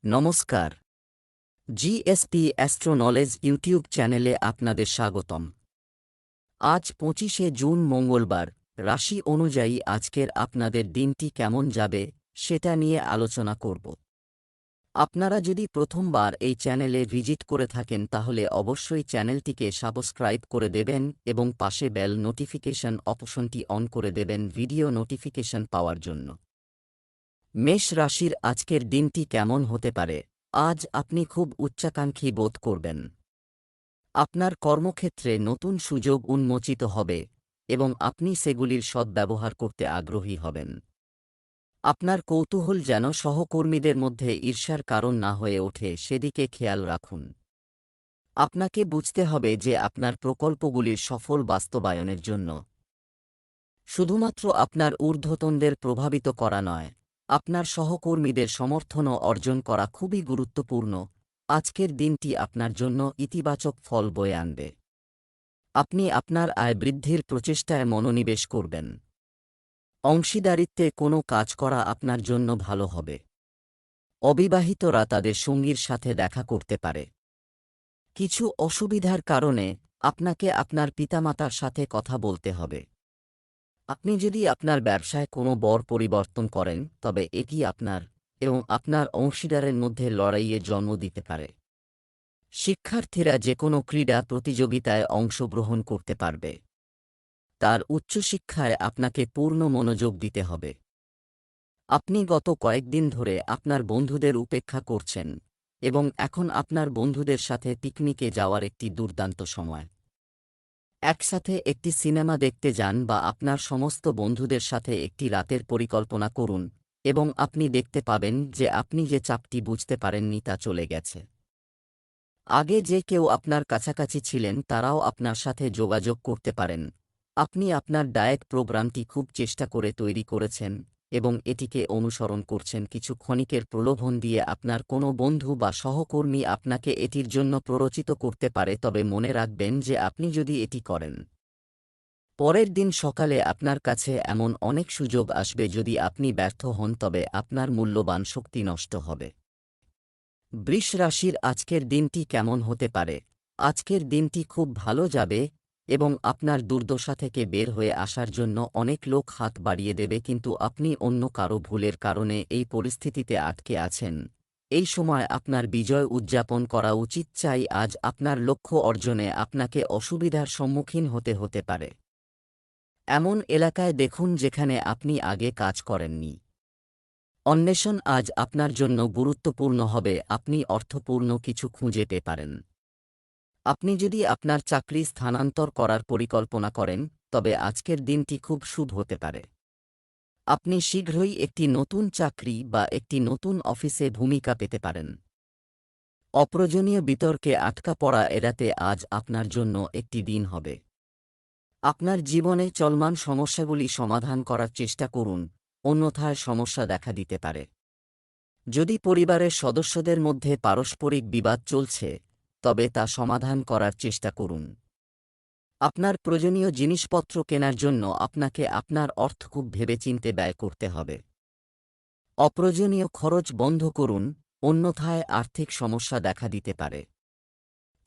নমস্কার। GSP astro knowledge YouTube চ্যানেলে আপনাদের স্বাগতম। আজ ২৫শে জুন মঙ্গলবার। রাশি অনুযায়ী আজকের আপনাদের দিনটি কেমন যাবে সেটা নিয়ে আলোচনা করব। আপনারা যদি প্রথমবার এই চ্যানেলে ভিজিট করে থাকেন তাহলে অবশ্যই চ্যানেলটিকে সাবস্ক্রাইব করে দেবেন এবং পাশে বেল নোটিফিকেশন অপশনটি অন করে দেবেন ভিডিও নোটিফিকেশন পাওয়ার জন্য। মেষ রাশির আজকের দিনটি কেমন হতে পারে? আজ আপনি খুব উচ্চাকাঙ্ক্ষী বোধ করবেন। আপনার কর্মক্ষেত্রে নতুন সুযোগ উন্মোচিত হবে এবং আপনি সেগুলির সদ্ব্যবহার করতে আগ্রহী হবেন। আপনার কৌতূহল যেন সহকর্মীদের মধ্যে ঈর্ষার কারণ না হয়ে ওঠে সেদিকে খেয়াল রাখুন। আপনাকে বুঝতে হবে যে আপনার প্রকল্পগুলির সফল বাস্তবায়নের জন্য শুধুমাত্র আপনার ঊর্ধ্বতনদের প্রভাবিত করা নয়, আপনার সহকর্মীদের সমর্থনও অর্জন করা খুবই গুরুত্বপূর্ণ। আজকের দিনটি আপনার জন্য ইতিবাচক ফল বয়ে আনবে। আপনি আপনার আয় বৃদ্ধির প্রচেষ্টায় মনোনিবেশ করবেন। অংশীদারিত্বে কোনো কাজ করা আপনার জন্য ভালো হবে। অবিবাহিতরা তাদের সঙ্গীর সাথে দেখা করতে পারে। কিছু অসুবিধার কারণে আপনাকে আপনার পিতামাতার সাথে কথা বলতে হবে। আপনি যদি আপনার ব্যবসায় কোনো বড় পরিবর্তন করেন তবে এটি আপনার এবং আপনার অংশীদারের মধ্যে লড়াইয়ে জন্ম দিতে পারে। শিক্ষার্থীরা যে কোনো ক্রীড়া প্রতিযোগিতায় অংশগ্রহণ করতে পারবে। তার উচ্চশিক্ষায় আপনাকে পূর্ণ মনোযোগ দিতে হবে। আপনি গত কয়েকদিন ধরে আপনার বন্ধুদের উপেক্ষা করছেন এবং এখন আপনার বন্ধুদের সাথে পিকনিকে যাওয়ার একটি দুর্দান্ত সময়। একসাথে একটি সিনেমা দেখতে যান বা আপনার সমস্ত বন্ধুদের সাথে একটি রাতের পরিকল্পনা করুন এবং আপনি দেখতে পাবেন যে আপনি যে চাপটি বুঝতে পারেননি তা চলে গেছে। আগে যে কেউ আপনার কাছাকাছি ছিলেন তারাও আপনার সাথে যোগাযোগ করতে পারেন। আপনি আপনার ডায়েট প্রোগ্রামটি খুব চেষ্টা করে তৈরি করেছেন এবং এটিকে অনুসরণ করছেন। কিছু ক্ষণিকের প্রলোভন দিয়ে আপনার কোনো বন্ধু বা সহকর্মী আপনাকে এটির জন্য প্ররোচিত করতে পারে, তবে মনে রাখবেন যে আপনি যদি এটি করেন পরের দিন সকালে আপনার কাছে এমন অনেক সুযোগ আসবে। যদি আপনি ব্যর্থ হন তবে আপনার মূল্যবান শক্তি নষ্ট হবে। বৃষ রাশির আজকের দিনটি কেমন হতে পারে? আজকের দিনটি খুব ভালো যাবে এবং আপনার দুর্দশা থেকে বের হয়ে আসার জন্য অনেক লোক হাত বাড়িয়ে দেবে, কিন্তু আপনি অন্য কারো ভুলের কারণে এই পরিস্থিতিতে আটকে আছেন। এই সময় আপনার বিজয় উদযাপন করা উচিত। চাই আজ আপনার লক্ষ্য অর্জনে আপনাকে অসুবিধার সম্মুখীন হতে পারে। এমন এলাকায় দেখুন যেখানে আপনি আগে কাজ করেননি। অন্বেষণ আজ আপনার জন্য গুরুত্বপূর্ণ হবে। আপনি অর্থপূর্ণ কিছু খুঁজে পেতে পারেন। আপনি যদি আপনার চাকরি স্থানান্তর করার পরিকল্পনা করেন তবে আজকের দিনটি খুব শুভ হতে পারে। আপনি শীঘ্রই একটি নতুন চাকরি বা একটি নতুন অফিসে ভূমিকা পেতে পারেন। অপ্রয়োজনীয় বিতর্কে আটকা পড়া এড়াতে আজ আপনার জন্য একটি দিন হবে। আপনার জীবনে চলমান সমস্যাগুলি সমাধান করার চেষ্টা করুন, অন্যথায় সমস্যা দেখা দিতে পারে। যদি পরিবারের সদস্যদের মধ্যে পারস্পরিক বিবাদ চলছে তবে তা সমাধান করার চেষ্টা করুন। আপনার প্রয়োজনীয় জিনিসপত্র কেনার জন্য আপনাকে আপনার অর্থ খুব ভেবেচিন্তে ব্যয় করতে হবে। অপ্রয়োজনীয় খরচ বন্ধ করুন, অন্যথায় আর্থিক সমস্যা দেখা দিতে পারে।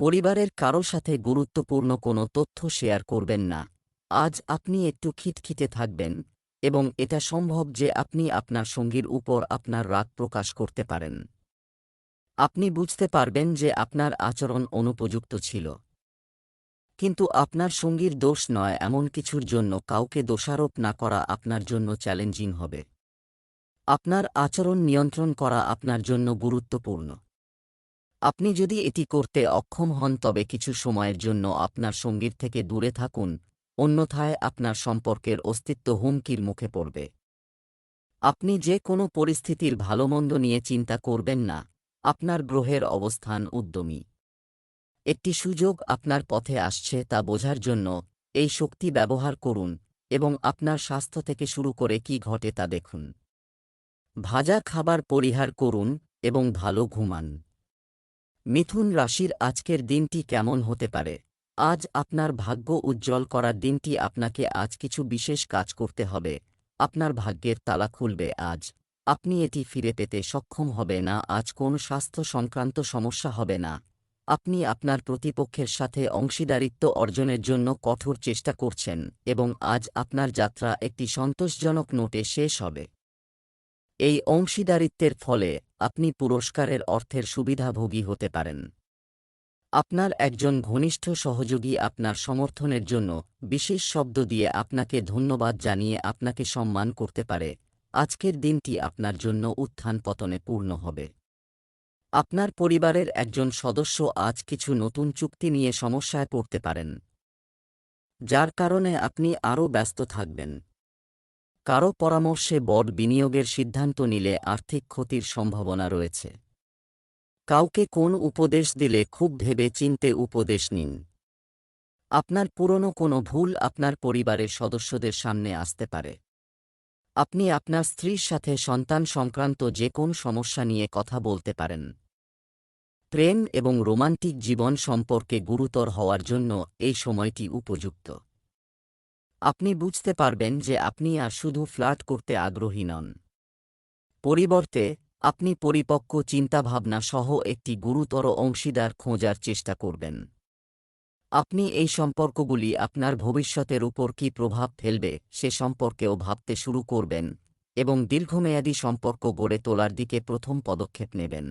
পরিবারের কারো সাথে গুরুত্বপূর্ণ কোনো তথ্য শেয়ার করবেন না। আজ আপনি একটু খিটখিটে থাকবেন এবং এটা সম্ভব যে আপনি আপনার সঙ্গীর উপর আপনার রাগ প্রকাশ করতে পারেন। আপনি বুঝতে পারবেন যে আপনার আচরণ অনুপযুক্ত ছিল, কিন্তু আপনার সঙ্গীর দোষ নয়। এমন কিছুর জন্য কাউকে দোষারোপ না করা আপনার জন্য চ্যালেঞ্জিং হবে। আপনার আচরণ নিয়ন্ত্রণ করা আপনার জন্য গুরুত্বপূর্ণ। আপনি যদি এটি করতে অক্ষম হন তবে কিছু সময়ের জন্য আপনার সঙ্গীর থেকে দূরে থাকুন, অন্যথায় আপনার সম্পর্কের অস্তিত্ব হুমকির মুখে পড়বে। আপনি যে কোনো পরিস্থিতির ভালোমন্দ নিয়ে চিন্তা করবেন না। আপনার গ্রহের অবস্থান উদ্যমী। একটি সুযোগ আপনার পথে আসছে তা বোঝার জন্য এই শক্তি ব্যবহার করুন এবং আপনার স্বাস্থ্য থেকে শুরু করে কি ঘটে তা দেখুন। ভাজা খাবার পরিহার করুন এবং ভালো ঘুমান। মিথুন রাশির আজকের দিনটি কেমন হতে পারে? আজ আপনার ভাগ্য উজ্জ্বল করার দিনটি। আপনাকে আজ কিছু বিশেষ কাজ করতে হবে। আপনার ভাগ্যের তালা খুলবে আজ। আপনি এটি ফিরে পেতে সক্ষম হবে না। আজ কোন স্বাস্থ্য সংক্রান্ত সমস্যা হবে না। আপনি আপনার প্রতিপক্ষের সাথে অংশীদারিত্ব অর্জনের জন্য কঠোর চেষ্টা করছেন এবং আজ আপনার যাত্রা একটি সন্তোষজনক নোটে শেষ হবে। এই অংশীদারিত্বের ফলে আপনি পুরস্কারের অর্থের সুবিধাভোগী হতে পারেন। আপনার একজন ঘনিষ্ঠ সহযোগী আপনার সমর্থনের জন্য বিশেষ শব্দ দিয়ে আপনাকে ধন্যবাদ জানিয়ে আপনাকে সম্মান করতে পারে। আজকের দিনটি আপনার জন্য উত্থান পতনে পূর্ণ হবে। আপনার পরিবারের একজন সদস্য আজ কিছু নতুন চুক্তি নিয়ে সমস্যায় পড়তে পারেন, যার কারণে আপনি আরও ব্যস্ত থাকবেন। কারো পরামর্শে বড় বিনিয়োগের সিদ্ধান্ত নিলে আর্থিক ক্ষতির সম্ভাবনা রয়েছে। কাউকে কোন উপদেশ দিলে খুব ভেবে চিন্তে উপদেশ নিন। আপনার পুরনো কোনো ভুল আপনার পরিবারের সদস্যদের সামনে আসতে পারে। আপনি আপনার স্ত্রীর সাথে সন্তান সংক্রান্ত যে কোন সমস্যা নিয়ে কথা বলতে পারেন। প্রেম এবং রোমান্টিক জীবন সম্পর্কে গুরুতর হওয়ার জন্য এই সময়টি উপযুক্ত। আপনি বুঝতে পারবেন যে আপনি আর শুধু ফ্লার্ট করতে আগ্রহী নন। পরিবর্তে আপনি পরিপক্ক চিন্তাভাবনা সহ একটি গুরুতর অংশীদার খোঁজার চেষ্টা করবেন। আপনি এই সম্পর্কগুলি আপনার ভবিষ্যতের উপর কী প্রভাব ফেলবে সে সম্পর্কেও ভাবতে শুরু করবেন এবং দীর্ঘমেয়াদী সম্পর্ক গড়ে তোলার দিকে প্রথম পদক্ষেপ নেবেন।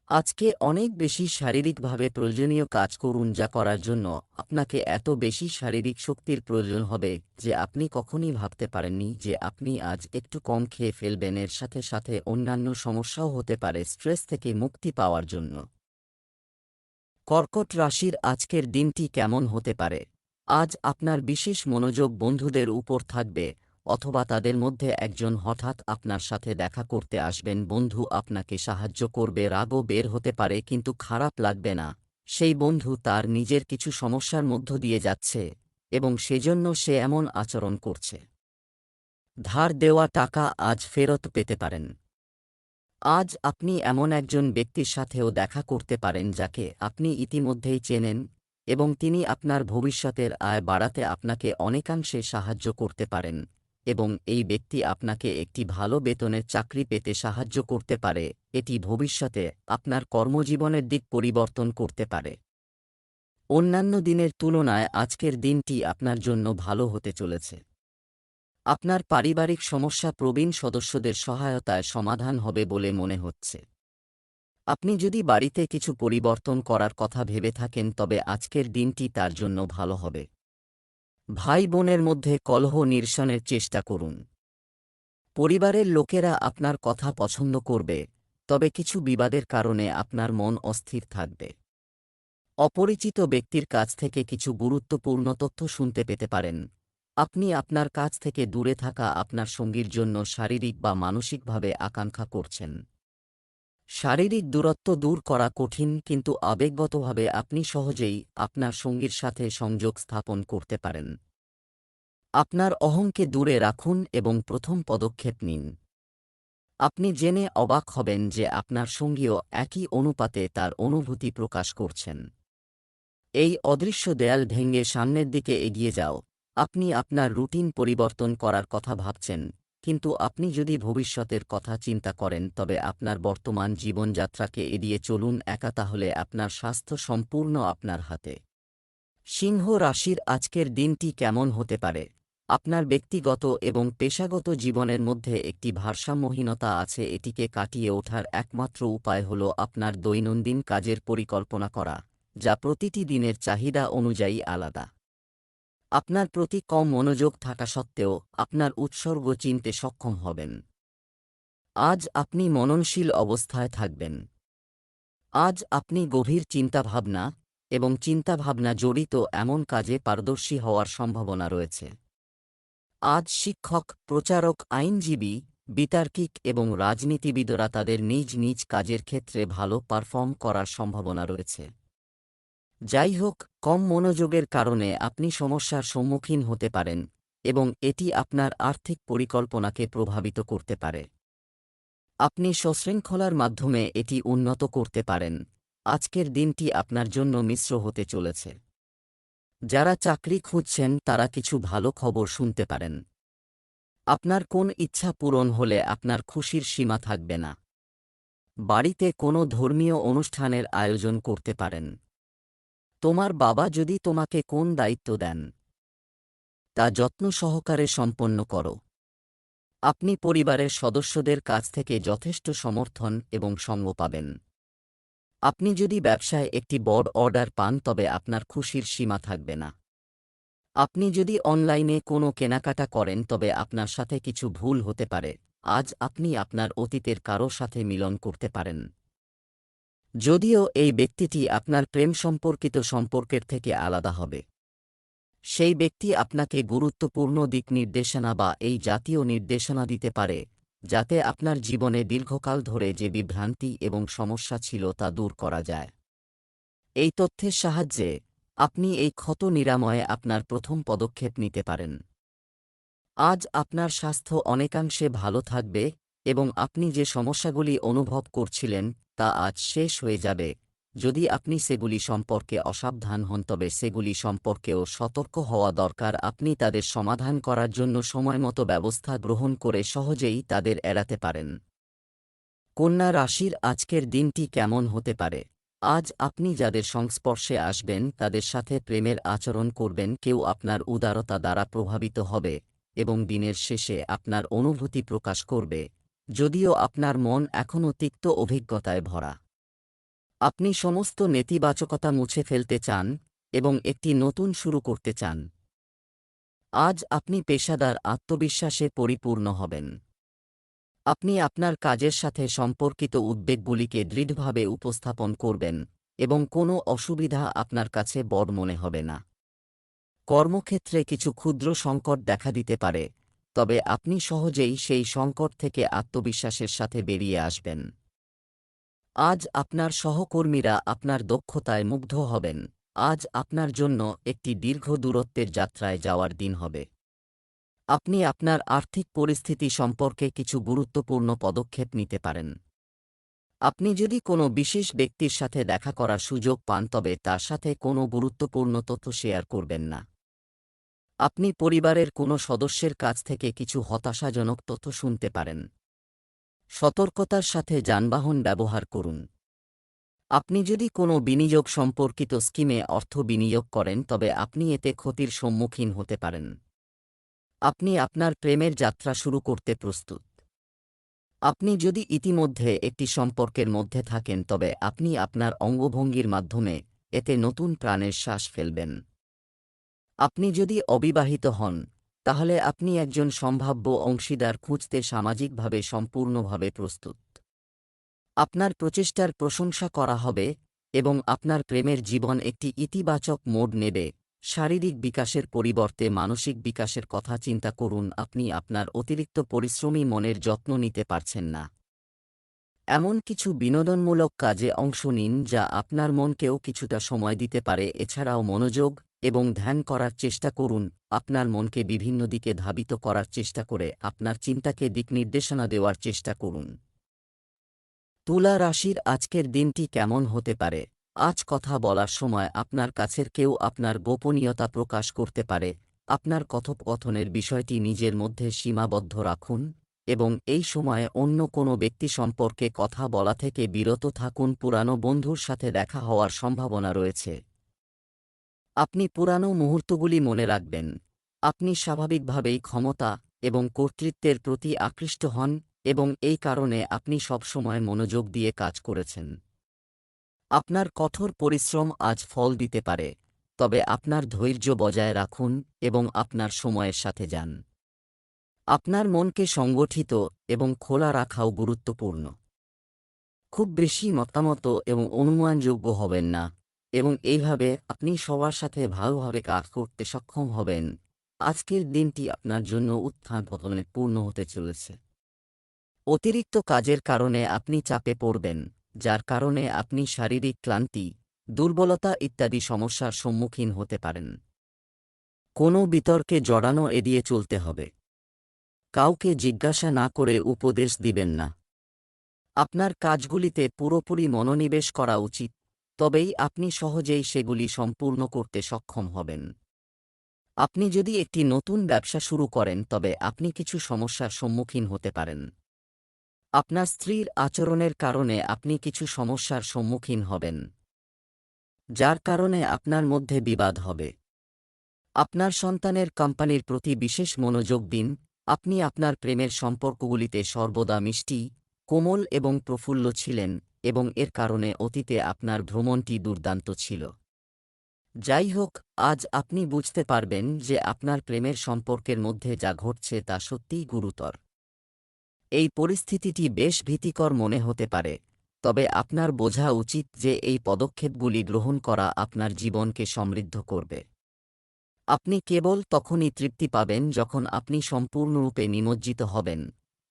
আজকে অনেক বেশি শারীরিকভাবে প্রয়োজনীয় কাজ করুন, যা করার জন্য আপনাকে এত বেশি শারীরিক শক্তির প্রয়োজন হবে যে আপনি কখনই ভাবতে পারেননি যে আপনি আজ একটু কম খেয়ে ফেলবেন। এর সাথে সাথে অন্যান্য সমস্যাও হতে পারে স্ট্রেস থেকে মুক্তি পাওয়ার জন্য। কর্কট রাশির আজকের দিনটি কেমন হতে পারে? আজ আপনার বিশেষ মনোযোগ বন্ধুদের উপর থাকবে, অথবা তাদের মধ্যে একজন হঠাৎ আপনার সাথে দেখা করতে আসবেন। বন্ধু আপনাকে সাহায্য করবে, রাগও বের হতে পারে কিন্তু খারাপ লাগবে না। সেই বন্ধু তার নিজের কিছু সমস্যার মধ্য দিয়ে যাচ্ছে এবং সেজন্য সে এমন আচরণ করছে। ধার দেওয়া টাকা আজ ফেরত পেতে পারেন। আজ আপনি এমন একজন ব্যক্তির সাথেও দেখা করতে পারেন যাকে আপনি ইতিমধ্যেই চেনেন এবং তিনি আপনার ভবিষ্যতের আয় বাড়াতে আপনাকে অনেকাংশে সাহায্য করতে পারেন এবং এই ব্যক্তি আপনাকে একটি ভালো বেতনের চাকরি পেতে সাহায্য করতে পারে। এটি ভবিষ্যতে আপনার কর্মজীবনের দিক পরিবর্তন করতে পারে। অন্যান্য দিনের তুলনায় আজকের দিনটি আপনার জন্য ভালো হতে চলেছে। আপনার পারিবারিক সমস্যা প্রবীণ সদস্যদের সহায়তায় সমাধান হবে বলে মনে হচ্ছে। আপনি যদি বাড়িতে কিছু পরিবর্তন করার কথা ভেবে থাকেন তবে আজকের দিনটি তার জন্য ভালো হবে। ভাই বোনের মধ্যে কলহ নিরসনের চেষ্টা করুন। পরিবারের লোকেরা আপনার কথা পছন্দ করবে, তবে কিছু বিবাদের কারণে আপনার মন অস্থির থাকবে। অপরিচিত ব্যক্তির কাছ থেকে কিছু গুরুত্বপূর্ণ তথ্য শুনতে পেতে পারেন। আপনি আপনার কাছ থেকে দূরে থাকা আপনার সঙ্গীর জন্য শারীরিক বা মানসিকভাবে আকাঙ্ক্ষা করছেন। শারীরিক দূরত্ব দূর করা কঠিন, কিন্তু আবেগগতভাবে আপনি সহজেই আপনার সঙ্গীর সাথে সংযোগ স্থাপন করতে পারেন। আপনার অহংকে দূরে রাখুন এবং প্রথম পদক্ষেপ নিন। আপনি জেনে অবাক হবেন যে আপনার সঙ্গীও একই অনুপাতে তার অনুভূতি প্রকাশ করছেন। এই অদৃশ্য দেয়াল ভেঙে সামনের দিকে এগিয়ে যাও। আপনি আপনার রুটিন পরিবর্তন করার কথা ভাবছেন, কিন্তু আপনি যদি ভবিষ্যতের কথা চিন্তা করেন তবে আপনার বর্তমান জীবনযাত্রাকে এড়িয়ে চলুন একা, তাহলে আপনার স্বাস্থ্য সম্পূর্ণ আপনার হাতে। সিংহ রাশির আজকের দিনটি কেমন হতে পারে? আপনার ব্যক্তিগত এবং পেশাগত জীবনের মধ্যে একটি ভারসাম্যহীনতা আছে। এটিকে কাটিয়ে ওঠার একমাত্র উপায় হল আপনার দৈনন্দিন কাজের পরিকল্পনা করা, যা প্রতিটি দিনের চাহিদা অনুযায়ী আলাদা। আপনার প্রতি কম মনোযোগ থাকা সত্ত্বেও আপনার উৎসর্গ চিনতে সক্ষম হবেন। আজ আপনি মননশীল অবস্থায় থাকবেন। আজ আপনি গভীর চিন্তাভাবনা এবং চিন্তাভাবনা জড়িত এমন কাজে পারদর্শী হওয়ার সম্ভাবনা রয়েছে। আজ শিক্ষক, প্রচারক, আইনজীবী, বিতার্কিক এবং রাজনীতিবিদরা তাদের নিজ নিজ কাজের ক্ষেত্রে ভালো পারফর্ম করার সম্ভাবনা রয়েছে। যাই হোক, কম মনোযোগের কারণে আপনি সমস্যার সম্মুখীন হতে পারেন এবং এটি আপনার আর্থিক পরিকল্পনাকে প্রভাবিত করতে পারে। আপনি সশৃঙ্খলার মাধ্যমে এটি উন্নত করতে পারেন। আজকের দিনটি আপনার জন্য মিশ্র হতে চলেছে। যারা চাকরি খুঁজছেন তারা কিছু ভালো খবর শুনতে পারেন। আপনার কোন ইচ্ছা পূরণ হলে আপনার খুশির সীমা থাকবে না। বাড়িতে কোনো ধর্মীয় অনুষ্ঠানের আয়োজন করতে পারেন। তোমার বাবা যদি তোমাকে কোন দায়িত্ব দেন, তা যত্ন সহকারে সম্পন্ন করো। আপনি পরিবারের সদস্যদের কাছ থেকে যথেষ্ট সমর্থন এবং সঙ্গ পাবেন। আপনি যদি ব্যবসায় একটি বড় অর্ডার পান তবে আপনার খুশির সীমা থাকবে না। আপনি যদি অনলাইনে কোনো কেনাকাটা করেন তবে আপনার সাথে কিছু ভুল হতে পারে। আজ আপনি আপনার অতীতের কারো সাথে মিলন করতে পারেন। যদিও এই ব্যক্তিটি আপনার প্রেম সম্পর্কিত সম্পর্কের থেকে আলাদা হবে। সেই ব্যক্তি আপনাকে গুরুত্বপূর্ণ দিক নির্দেশনা বা এই জাতীয় নির্দেশনা দিতে পারে, যাতে আপনার জীবনে দীর্ঘকাল ধরে যে বিভ্রান্তি এবং সমস্যা ছিল তা দূর করা যায়। এই তথ্যের সাহায্যে আপনি এই ক্ষত নিরাময়ে আপনার প্রথম পদক্ষেপ নিতে পারেন। আজ আপনার স্বাস্থ্য অনেকাংশে ভালো থাকবে এবং আপনি যে সমস্যাগুলি অনুভব করছিলেন তা আজ শেষ হয়ে যাবে। যদি আপনি সেগুলি সম্পর্কে অসাবধান হন তবে সেগুলি সম্পর্কেও সতর্ক হওয়া দরকার। আপনি তাদের সমাধান করার জন্য সময়মতো ব্যবস্থা গ্রহণ করে সহজেই তাদের এড়াতে পারেন। কন্যা রাশির আজকের দিনটি কেমন হতে পারে? আজ আপনি যাদের সংস্পর্শে আসবেন তাদের সাথে প্রেমের আচরণ করবেন। কেউ আপনার উদারতা দ্বারা প্রভাবিত হবে এবং দিনের শেষে আপনার অনুভূতি প্রকাশ করবে, যদিও আপনার মন এখনও তিক্ত অভিজ্ঞতায় ভরা। আপনি সমস্ত নেতিবাচকতা মুছে ফেলতে চান এবং একটি নতুন শুরু করতে চান। আজ আপনি পেশাদার আত্মবিশ্বাসে পরিপূর্ণ হবেন। আপনি আপনার কাজের সাথে সম্পর্কিত উদ্বেগগুলিকে দৃঢ়ভাবে উপস্থাপন করবেন এবং কোনো অসুবিধা আপনার কাছে বড় মনে হবে না। কর্মক্ষেত্রে কিছু ক্ষুদ্র সংকট দেখা দিতে পারে, তবে আপনি সহজেই সেই সংকট থেকে আত্মবিশ্বাসের সাথে বেরিয়ে আসবেন। আজ আপনার সহকর্মীরা আপনার দক্ষতায় মুগ্ধ হবেন। আজ আপনার জন্য একটি দীর্ঘ দূরত্বের যাত্রায় যাওয়ার দিন হবে। আপনি আপনার আর্থিক পরিস্থিতি সম্পর্কে কিছু গুরুত্বপূর্ণ পদক্ষেপ নিতে পারেন। আপনি যদি কোনো বিশেষ ব্যক্তির সাথে দেখা করার সুযোগ পান তবে তার সাথে কোনো গুরুত্বপূর্ণ তথ্য শেয়ার করবেন না। আপনি পরিবারের কোনো সদস্যের কাছ থেকে কিছু হতাশাজনক তথ্য শুনতে পারেন। সতর্কতার সাথে যানবাহন ব্যবহার করুন। আপনি যদি কোনো বিনিয়োগ সম্পর্কিত স্কিমে অর্থ বিনিয়োগ করেন তবে আপনি এতে ক্ষতির সম্মুখীন হতে পারেন। আপনি আপনার প্রেমের যাত্রা শুরু করতে প্রস্তুত। আপনি যদি ইতিমধ্যে একটি সম্পর্কের মধ্যে থাকেন তবে আপনি আপনার অঙ্গভঙ্গির মাধ্যমে এতে নতুন প্রাণের শ্বাস ফেলবেন। আপনি যদি অবিবাহিত হন তাহলে আপনি একজন সম্ভাব্য অংশীদার খুঁজতে সামাজিকভাবে সম্পূর্ণভাবে প্রস্তুত। আপনার প্রচেষ্টার প্রশংসা করা হবে এবং আপনার প্রেমের জীবন একটি ইতিবাচক মোড় নেবে। শারীরিক বিকাশের পরিবর্তে মানসিক বিকাশের কথা চিন্তা করুন। আপনি আপনার অতিরিক্ত পরিশ্রমী মনের যত্ন নিতে পারছেন না। এমন কিছু বিনোদনমূলক কাজে অংশ নিন যা আপনার মনকেও কিছুটা সময় দিতে পারে। এছাড়াও মনোযোগ এবং ধ্যান করার চেষ্টা করুন। আপনার মনকে বিভিন্ন দিকে ধাবিত করার চেষ্টা করে আপনার চিন্তাকে দিকনির্দেশনা দেওয়ার চেষ্টা করুন। তুলা রাশির আজকের দিনটি কেমন হতে পারে? আজ কথা বলার সময় আপনার কাছের কেউ আপনার গোপনীয়তা প্রকাশ করতে পারে। আপনার কথোপকথনের বিষয়টি নিজের মধ্যে সীমাবদ্ধ রাখুন এবং এই সময়ে অন্য কোনো ব্যক্তি সম্পর্কে কথা বলা থেকে বিরত থাকুন। পুরানো বন্ধুর সাথে দেখা হওয়ার সম্ভাবনা রয়েছে। আপনি পুরানো মুহূর্তগুলি মনে রাখবেন। আপনি স্বাভাবিকভাবেই ক্ষমতা এবং কর্তৃত্বের প্রতি আকৃষ্ট হন এবং এই কারণে আপনি সবসময় মনোযোগ দিয়ে কাজ করেছেন। আপনার কঠোর পরিশ্রম আজ ফল দিতে পারে, তবে আপনার ধৈর্য বজায় রাখুন এবং আপনার সময়ের সাথে যান। আপনার মনকে সংগঠিত এবং খোলা রাখাও গুরুত্বপূর্ণ। খুব বেশি মতামত এবং অনুমানযোগ্য হবেন না এবং এইভাবে আপনি সবার সাথে ভালোভাবে কাজ করতে সক্ষম হবেন। আজকের দিনটি আপনার জন্য উত্থান পতনে পূর্ণ হতে চলেছে। অতিরিক্ত কাজের কারণে আপনি চাপে পড়বেন, যার কারণে আপনি শারীরিক ক্লান্তি, দুর্বলতা ইত্যাদি সমস্যার সম্মুখীন হতে পারেন। কোনো বিতর্কে জড়ানো এড়িয়ে চলতে হবে। কাউকে জিজ্ঞাসা না করে উপদেশ দিবেন না। আপনার কাজগুলিতে পুরোপুরি মনোনিবেশ করা উচিত, তবেই আপনি সহজেই সেগুলি সম্পূর্ণ করতে সক্ষম হবেন। আপনি যদি একটি নতুন ব্যবসা শুরু করেন তবে আপনি কিছু সমস্যার সম্মুখীন হতে পারেন। আপনার স্ত্রীর আচরণের কারণে আপনি কিছু সমস্যার সম্মুখীন হবেন, যার কারণে আপনার মধ্যে বিবাদ হবে। আপনার সন্তানের কোম্পানির প্রতি বিশেষ মনোযোগ দিন। আপনি আপনার প্রেমের সম্পর্কগুলিতে সর্বদা মিষ্টি, কোমল এবং প্রফুল্ল ছিলেন, এবং এর কারণে অতীতে আপনার ভ্রমণটি দুর্দান্ত ছিল। যাই হোক, আজ আপনি বুঝতে পারবেন যে আপনার প্রেমের সম্পর্কের মধ্যে যা ঘটছে তা সত্যিই গুরুতর। এই পরিস্থিতিটি বেশ ভীতিকর মনে হতে পারে, তবে আপনার বোঝা উচিত যে এই পদক্ষেপগুলি গ্রহণ করা আপনার জীবনকে সমৃদ্ধ করবে। আপনি কেবল তখনই তৃপ্তি পাবেন যখন আপনি সম্পূর্ণরূপে নিমজ্জিত হবেন,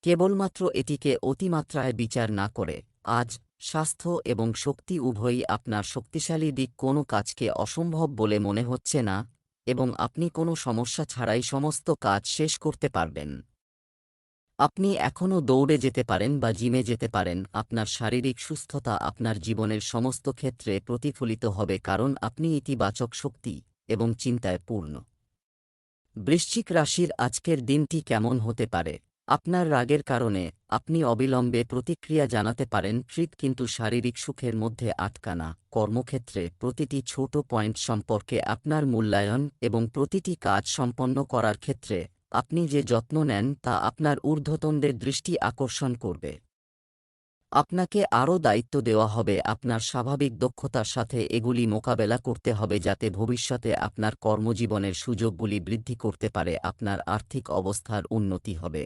কেবলমাত্র এটিকে অতিমাত্রায় বিচার না করে। আজ স্বাস্থ্য এবং শক্তি উভয়ই আপনার শক্তিশালী দিক। কোনো কাজকে অসম্ভব বলে মনে হচ্ছে না, এবং আপনি কোনো সমস্যা ছাড়াই সমস্ত কাজ শেষ করতে পারবেন। আপনি এখনও দৌড়ে যেতে পারেন বা জিমে যেতে পারেন। আপনার শারীরিক সুস্থতা আপনার জীবনের সমস্ত ক্ষেত্রে প্রতিফলিত হবে, কারণ আপনি ইতিবাচক শক্তি এবং চিন্তায় পূর্ণ। বৃশ্চিক রাশির আজকের দিনটি কেমন হতে পারে? আপনার রাগের কারণে আপনি অবিলম্বে প্রতিক্রিয়া জানাতে পারেন, কিন্তু শারীরিক সুখের মধ্যে আটকানা। কর্মক্ষেত্রে প্রতিটি ছোট পয়েন্ট সম্পর্কে আপনার মূল্যায়ন এবং প্রতিটি কাজ সম্পন্ন করার ক্ষেত্রে আপনি যে যত্ন নেন তা আপনার ঊর্ধ্বতনদের দৃষ্টি আকর্ষণ করবে। আপনাকে আরও দায়িত্ব দেওয়া হবে। আপনার স্বাভাবিক দক্ষতার সাথে এগুলি মোকাবেলা করতে হবে যাতে ভবিষ্যতে আপনার কর্মজীবনের সুযোগগুলি বৃদ্ধি করতে পারে। আপনার আর্থিক অবস্থার উন্নতি হবে,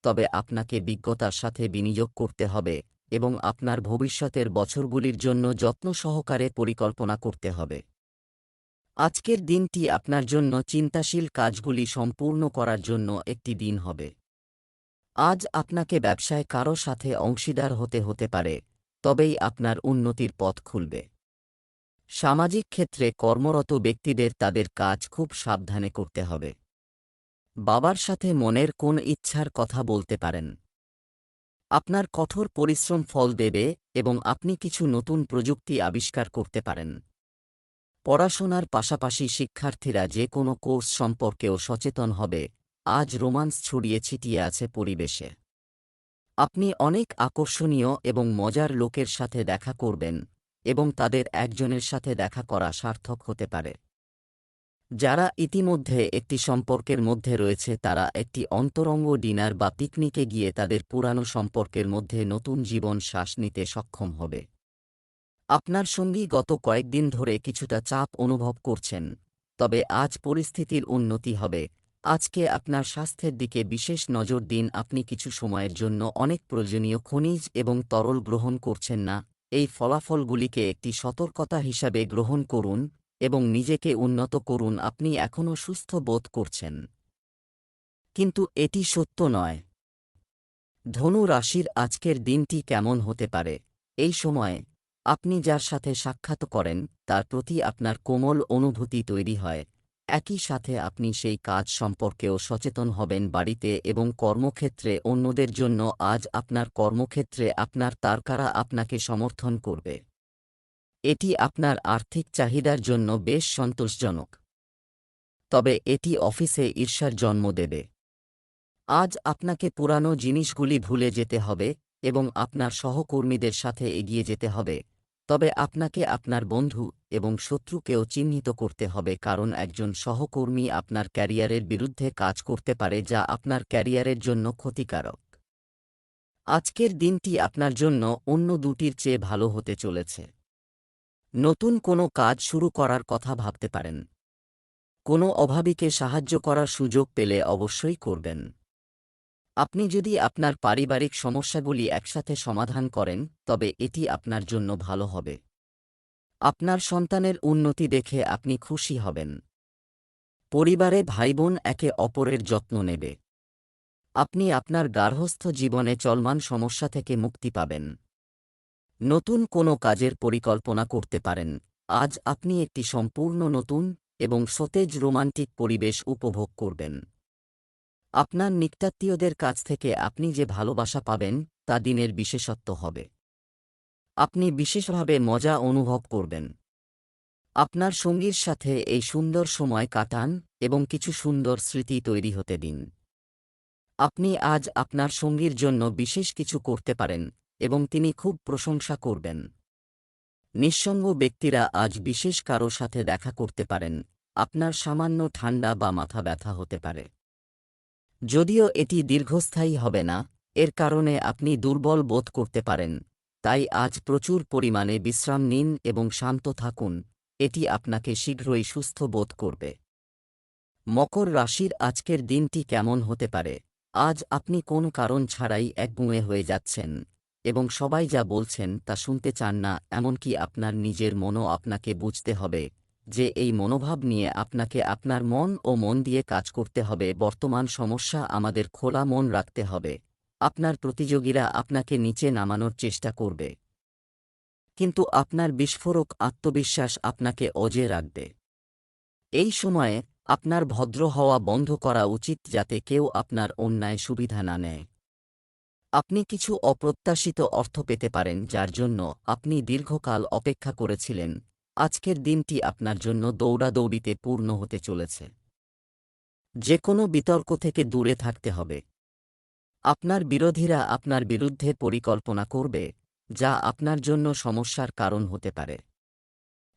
তবে আপনাকে বিজ্ঞতার সাথে বিনিয়োগ করতে হবে এবং আপনার ভবিষ্যতের বছরগুলির জন্য যত্ন সহকারে পরিকল্পনা করতে হবে। আজকের দিনটি আপনার জন্য চিন্তাশীল কাজগুলি সম্পূর্ণ করার জন্য একটি দিন হবে। আজ আপনাকে ব্যবসায় কারও সাথে অংশীদার হতে পারে, তবেই আপনার উন্নতির পথ খুলবে। সামাজিক ক্ষেত্রে কর্মরত ব্যক্তিদের তাদের কাজ খুব সাবধানে করতে হবে। বাবার সাথে মনের কোন ইচ্ছার কথা বলতে পারেন। আপনার কঠোর পরিশ্রম ফল দেবে এবং আপনি কিছু নতুন প্রযুক্তি আবিষ্কার করতে পারেন। পড়াশোনার পাশাপাশি শিক্ষার্থীরা যে কোনো কোর্স সম্পর্কেও সচেতন হবে। আজ রোমান্স ছড়িয়ে ছিটিয়ে আছে পরিবেশে। আপনি অনেক আকর্ষণীয় এবং মজার লোকের সাথে দেখা করবেন, এবং তাদের একজনের সাথে দেখা করা সার্থক হতে পারে। যারা ইতিমধ্যে একটি সম্পর্কের মধ্যে রয়েছে তারা একটি অন্তরঙ্গ ডিনার বা পিকনিকে গিয়ে তাদের পুরানো সম্পর্কের মধ্যে নতুন জীবন শ্বাস নিতে সক্ষম হবে। আপনার সঙ্গী গত কয়েকদিন ধরে কিছুটা চাপ অনুভব করছেন, তবে আজ পরিস্থিতির উন্নতি হবে। আজকে আপনার স্বাস্থ্যের দিকে বিশেষ নজর দিন। আপনি কিছু সময়ের জন্য অনেক প্রয়োজনীয় খনিজ এবং তরল গ্রহণ করছেন না। এই ফলাফলগুলিকে একটি সতর্কতা হিসাবে গ্রহণ করুন এবং নিজেকে উন্নত করুন। আপনি এখনও সুস্থ বোধ করছেন, কিন্তু এটি সত্য নয়। ধনু রাশির আজকের দিনটি কেমন হতে পারে? এই সময়ে আপনি যার সাথে সাক্ষাৎ করেন তার প্রতি আপনার কোমল অনুভূতি তৈরি হয়। একই সাথে আপনি সেই কাজ সম্পর্কেও সচেতন হবেন। বাড়িতে এবং কর্মক্ষেত্রে অন্যদের জন্য আজ আপনার কর্মক্ষেত্রে আপনার তারকারা আপনাকে সমর্থন করবে। এটি আপনার আর্থিক চাহিদার জন্য বেশ সন্তোষজনক, তবে এটি অফিসে ঈর্ষার জন্ম দেবে। আজ আপনাকে পুরানো জিনিসগুলি ভুলে যেতে হবে এবং আপনার সহকর্মীদের সাথে এগিয়ে যেতে হবে, তবে আপনাকে আপনার বন্ধু এবং শত্রুকেও চিহ্নিত করতে হবে, কারণ একজন সহকর্মী আপনার ক্যারিয়ারের বিরুদ্ধে কাজ করতে পারে যা আপনার ক্যারিয়ারের জন্য ক্ষতিকারক। আজকের দিনটি আপনার জন্য অন্য দুটির চেয়ে ভালো হতে চলেছে। নতুন কোনো কাজ শুরু করার কথা ভাবতে পারেন। কোনো অভাবীকে সাহায্য করার সুযোগ পেলে অবশ্যই করবেন। আপনি যদি আপনার পারিবারিক সমস্যাগুলি একসাথে সমাধান করেন তবে এটি আপনার জন্য ভালো হবে। আপনার সন্তানের উন্নতি দেখে আপনি খুশি হবেন। পরিবারে ভাইবোন একে অপরের যত্ন নেবে। আপনি আপনার গার্হস্থ্য জীবনে চলমান সমস্যা থেকে মুক্তি পাবেন। নতুন কোনো কাজের পরিকল্পনা করতে পারেন। আজ আপনি একটি সম্পূর্ণ নতুন এবং সতেজ রোমান্টিক পরিবেশ উপভোগ করবেন। আপনার নিকটাত্মীয়দের কাছ থেকে আপনি যে ভালোবাসা পাবেন তা দিনের বিশেষত্ব হবে। আপনি বিশেষভাবে মজা অনুভব করবেন। আপনার সঙ্গীর সাথে এই সুন্দর সময় কাটান এবং কিছু সুন্দর স্মৃতি তৈরি হতে দিন। আপনি আজ আপনার সঙ্গীর জন্য বিশেষ কিছু করতে পারেন এবং তিনি খুব প্রশংসা করবেন। নিঃসঙ্গ ব্যক্তিরা আজ বিশেষ কারো সাথে দেখা করতে পারেন, আপনার সামান্য ঠান্ডা বা মাথা ব্যথা হতে পারে। যদিও এটি দীর্ঘস্থায়ী হবে না, এর কারণে আপনি দুর্বল বোধ করতে পারেন, তাই আজ প্রচুর পরিমাণে বিশ্রাম নিন এবং শান্ত থাকুন, এটি আপনাকে শীঘ্রই সুস্থ বোধ করবে। মকর রাশির আজকের দিনটি কেমন হতে পারে? আজ আপনি কোন কারণ ছাড়াই একগুঁয়ে হয়ে যাচ্ছেন এবং সবাই যা বলছেন তা শুনতে চান না, এমনকি আপনার নিজের মনও আপনাকে বুঝতে হবে যে এই মনোভাব নিয়ে আপনাকে আপনার মন দিয়ে কাজ করতে হবে। বর্তমান সমস্যা আমাদের খোলা মন রাখতে হবে। আপনার প্রতিযোগীরা আপনাকে নিচে নামানোর চেষ্টা করবে, কিন্তু আপনার বিস্ফোরক আত্মবিশ্বাস আপনাকে অজে রাখবে। এই সময়ে আপনার ভদ্র হওয়া বন্ধ করা উচিত যাতে কেউ আপনার অন্যায় সুবিধা না নেয়। আপনি কিছু অপ্রত্যাশিত অর্থ পেতে পারেন যার জন্য আপনি দীর্ঘকাল অপেক্ষা করেছিলেন। আজকের দিনটি আপনার জন্য দৌড়াদৌড়িতে পূর্ণ হতে চলেছে। যে কোনো বিতর্ক থেকে দূরে থাকতে হবে। আপনার বিরোধীরা আপনার বিরুদ্ধে পরিকল্পনা করবে, যা আপনার জন্য সমস্যার কারণ হতে পারে।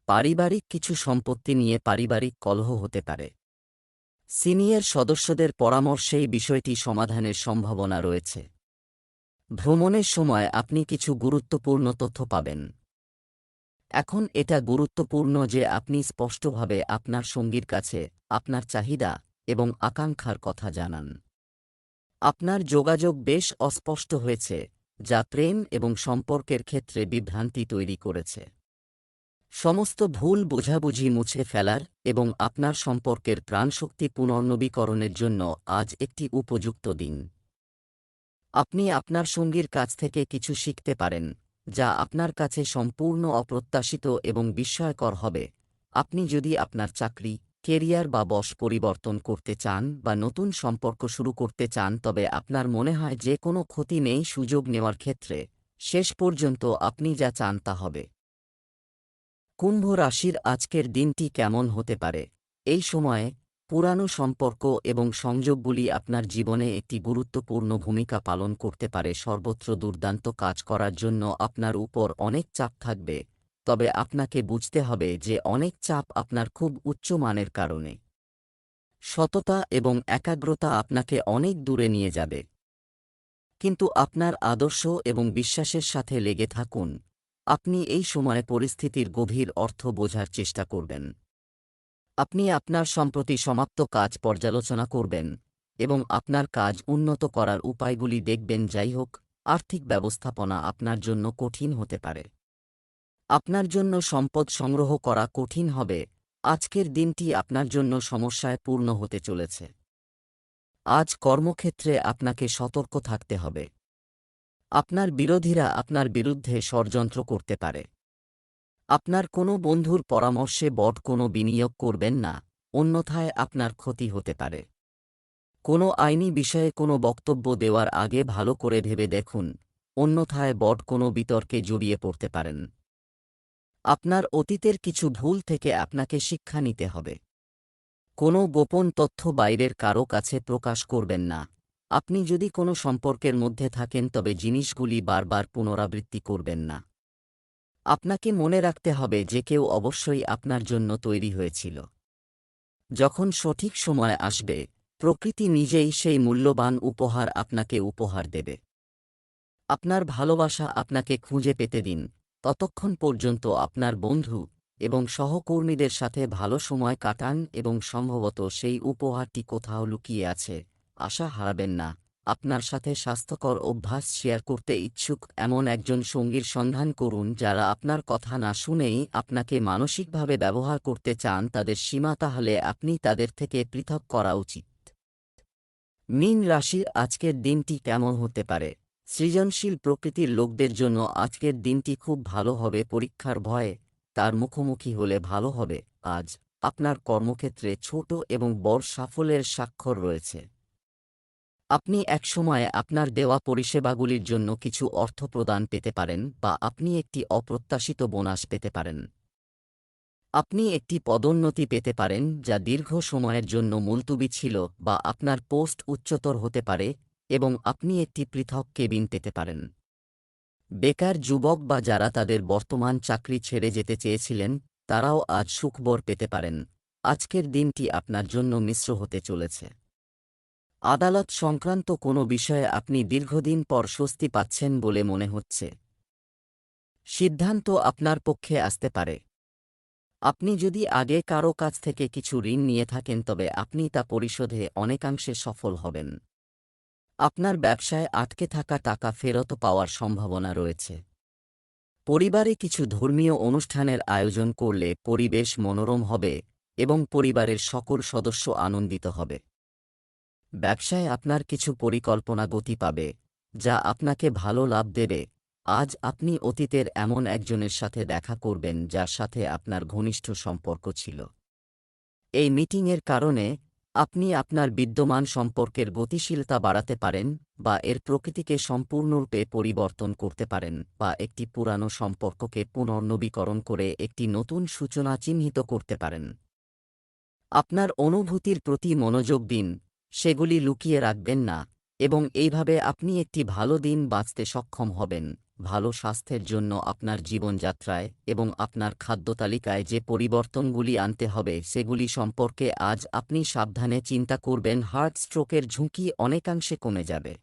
পারিবারিক কিছু সম্পত্তি নিয়ে পারিবারিক কলহ হতে পারে। সিনিয়র সদস্যদের পরামর্শেই বিষয়টি সমাধানের সম্ভাবনা রয়েছে। ভ্রমণের সময় আপনি কিছু গুরুত্বপূর্ণ তথ্য পাবেন। এখন এটা গুরুত্বপূর্ণ যে আপনি স্পষ্টভাবে আপনার সঙ্গীর কাছে আপনার চাহিদা এবং আকাঙ্ক্ষার কথা জানান। আপনার যোগাযোগ বেশ অস্পষ্ট হয়েছে, যা প্রেম এবং সম্পর্কের ক্ষেত্রে বিভ্রান্তি তৈরি করেছে। সমস্ত ভুল বোঝাবুঝি মুছে ফেলার এবং আপনার সম্পর্কের প্রাণশক্তি পুনর্নবীকরণের জন্য আজ একটি উপযুক্ত দিন। আপনি আপনার সঙ্গীর কাছ থেকে কিছু শিখতে পারেন, যা আপনার কাছে সম্পূর্ণ অপ্রত্যাশিত এবং বিস্ময়কর হবে। আপনি যদি আপনার চাকরি, কেরিয়ার বা বশ পরিবর্তন করতে চান বা নতুন সম্পর্ক শুরু করতে চান, তবে আপনার মনে হয় যে কোনো ক্ষতি নেই সুযোগ নেওয়ার ক্ষেত্রে। শেষ পর্যন্ত আপনি যা চান তা হবে। কুম্ভ রাশির আজকের দিনটি কেমন হতে পারে? এই সময়ে পুরানো সম্পর্ক এবং সংযোগগুলি আপনার জীবনে একটি গুরুত্বপূর্ণ ভূমিকা পালন করতে পারে। সর্বত্র দুর্দান্ত কাজ করার জন্য আপনার উপর অনেক চাপ থাকবে, তবে আপনাকে বুঝতে হবে যে অনেক চাপ আপনার খুব উচ্চ মানের কারণে। সততা এবং একাগ্রতা আপনাকে অনেক দূরে নিয়ে যাবে। কিন্তু আপনার আদর্শ এবং বিশ্বাসের সাথে লেগে থাকুন। আপনি এই সময়ে পরিস্থিতির গভীর অর্থ বোঝার চেষ্টা করবেন। আপনি আপনার সম্প্রতি সমাপ্ত কাজ পর্যালোচনা করবেন এবং আপনার কাজ উন্নত করার উপায়গুলি দেখবেন। যাই হোক, আর্থিক ব্যবস্থাপনা আপনার জন্য কঠিন হতে পারে। আপনার জন্য সম্পদ সংগ্রহ করা কঠিন হবে। আজকের দিনটি আপনার জন্য সমস্যায় পূর্ণ হতে চলেছে। আজ কর্মক্ষেত্রে আপনাকে সতর্ক থাকতে হবে। আপনার বিরোধীরা আপনার বিরুদ্ধে ষড়যন্ত্র করতে পারে। আপনার কোনো বন্ধুর পরামর্শে বড় কোনো বিনিয়োগ করবেন না, অন্যথায় আপনার ক্ষতি হতে পারে। কোনো আইনি বিষয়ে কোনো বক্তব্য দেওয়ার আগে ভালো করে ভেবে দেখুন, অন্যথায় বড় কোনো বিতর্কে জড়িয়ে পড়তে পারেন। আপনার অতীতের কিছু ভুল থেকে আপনাকে শিক্ষা নিতে হবে। কোনো গোপন তথ্য বাইরের কারো কাছে প্রকাশ করবেন না। আপনি যদি কোনো সম্পর্কের মধ্যে থাকেন তবে জিনিসগুলি বারবার পুনরাবৃত্তি করবেন না। আপনাকে মনে রাখতে হবে যে কেউ অবশ্যই আপনার জন্য তৈরি হয়েছিল। যখন সঠিক সময় আসবে, প্রকৃতি নিজেই সেই মূল্যবান উপহার আপনাকে উপহার দেবে। আপনার ভালোবাসা আপনাকে খুঁজে পেতে দিন। ততক্ষণ পর্যন্ত আপনার বন্ধু এবং সহকর্মীদের সাথে ভালো সময় কাটান এবং সম্ভবত সেই উপহারটি কোথাও লুকিয়ে আছে। আশা হারাবেন না। আপনার সাথে স্বাস্থ্যকর অভ্যাস শেয়ার করতে ইচ্ছুক এমন একজন সঙ্গীর সন্ধান করুন যারা আপনার কথা না শুনেই আপনাকে মানসিকভাবে ব্যবহার করতে চান। তাদের সীমা, তাহলে আপনি তাদের থেকে পৃথক করা উচিত। মীন রাশির আজকের দিনটি কেমন হতে পারে? সৃজনশীল প্রকৃতির লোকদের জন্য আজকের দিনটি খুব ভালো হবে। পরীক্ষার ভয়ে তার মুখোমুখি হলে ভালো হবে। আজ আপনার কর্মক্ষেত্রে ছোট এবং বড় সাফল্যের স্বাক্ষর রয়েছে। আপনি একসময় আপনার দেওয়া পরিষেবাগুলির জন্য কিছু অর্থ প্রদান পেতে পারেন বা আপনি একটি অপ্রত্যাশিত বোনাস পেতে পারেন। আপনি একটি পদোন্নতি পেতে পারেন যা দীর্ঘ সময়ের জন্য মুলতুবি ছিল, বা আপনার পোস্ট উচ্চতর হতে পারে এবং আপনি একটি পৃথক কেবিন পেতে পারেন। বেকার যুবক বা যারা তাদের বর্তমান চাকরি ছেড়ে যেতে চেয়েছিলেন, তারাও আজ সুখবর পেতে পারেন। আজকের দিনটি আপনার জন্য মিশ্র হতে চলেছে। আদালত সংক্রান্ত কোনো বিষয়ে আপনি দীর্ঘদিন পর স্বস্তি পাচ্ছেন বলে মনে হচ্ছে। সিদ্ধান্ত আপনার পক্ষে আসতে পারে। আপনি যদি আগে কারও কাছ থেকে কিছু ঋণ নিয়ে থাকেন, তবে আপনি তা পরিশোধে অনেকাংশে সফল হবেন। আপনার ব্যবসায় আটকে থাকা টাকা ফেরত পাওয়ার সম্ভাবনা রয়েছে। পরিবারে কিছু ধর্মীয় অনুষ্ঠানের আয়োজন করলে পরিবেশ মনোরম হবে এবং পরিবারের সকল সদস্য আনন্দিত হবে। ব্যবসায় আপনার কিছু পরিকল্পনা গতি পাবে, যা আপনাকে ভালো লাভ দেবে। আজ আপনি অতীতের এমন একজনের সাথে দেখা করবেন যার সাথে আপনার ঘনিষ্ঠ সম্পর্ক ছিল। এই মিটিংয়ের কারণে আপনি আপনার বিদ্যমান সম্পর্কের গতিশীলতা বাড়াতে পারেন, বা এর প্রকৃতিকে সম্পূর্ণরূপে পরিবর্তন করতে পারেন, বা একটি পুরানো সম্পর্ককে পুনর্নবীকরণ করে একটি নতুন সূচনা চিহ্নিত করতে পারেন। আপনার অনুভূতির প্রতি মনোযোগ দিন, সেগুলি লুকিয়ে রাখবেন না, এবং এইভাবে আপনি একটি ভালো দিন বাঁচতে সক্ষম হবেন। ভালো স্বাস্থ্যের জন্য আপনার জীবনযাত্রায় এবং আপনার খাদ্যতালিকায় যে পরিবর্তনগুলি আনতে হবে সেগুলি সম্পর্কে আজ আপনি সাবধানে চিন্তা করবেন। হার্ট স্ট্রোকের ঝুঁকি অনেকাংশে কমে যাবে।